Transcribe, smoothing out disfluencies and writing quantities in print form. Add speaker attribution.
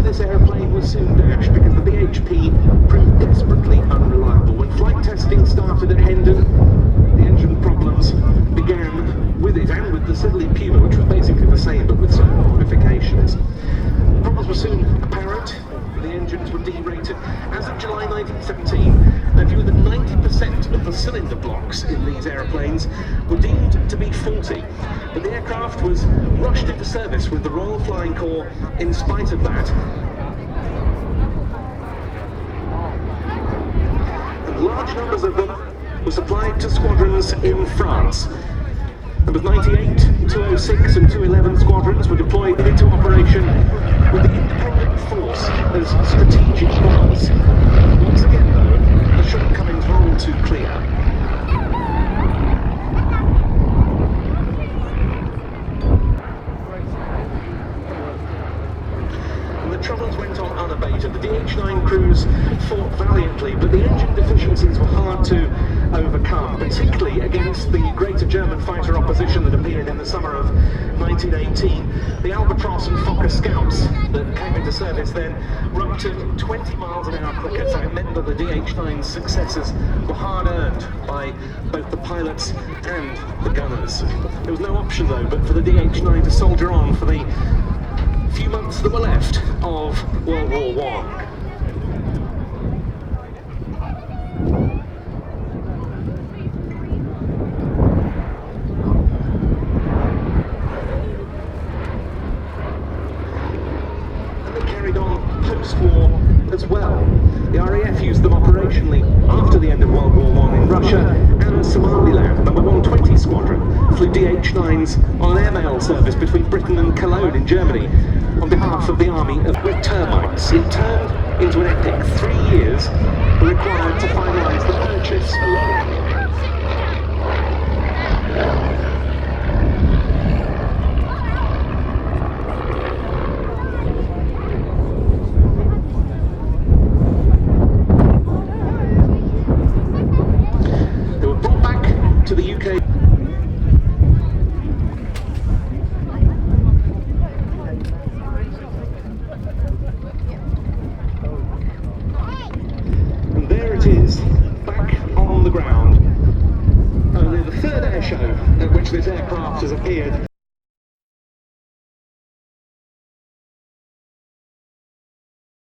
Speaker 1: this aeroplane was soon dashed because the BHP proved desperately unreliable. When flight testing started at Hendon, the engine problems began with it and with the Siddeley Puma, which was basically the same but with some modifications. Problems were soon apparent. The engines were derated. As of July 1917, they viewed that 90% of the cylinder blocks in these aeroplanes were deemed to be faulty. But the aircraft was rushed into service with the Royal Flying Corps in spite of that. And large numbers of them were supplied to squadrons in France. Numbers 98, 206 and 211 squadrons were deployed into operation with the independent force as strategic bombers. Once again though, the shortcomings were all too clear. And the troubles went on unabated. The DH.9 crews fought valiantly, but the engine deficiencies were hard to overcome, particularly against the greater German fighter opposition that appeared in the summer of 1918. The Albatross and Fokker Scouts that came into service then were up to 20 miles an hour quicker, so it meant that the DH.9's successes were hard earned by both the pilots and the gunners. There was no option though but for the DH.9 to soldier on for the few months that were left of World War I. Post-war as well. The RAF used them operationally after the end of World War I in Russia and Somaliland. Number 120 Squadron flew DH-9s on an airmail service between Britain and Cologne in Germany on behalf of the army with termites. It turned into an epic. 3 years were required to finalise the purchase alone. To the UK. And there it is, back on the ground. Only the third air show at which this aircraft has appeared.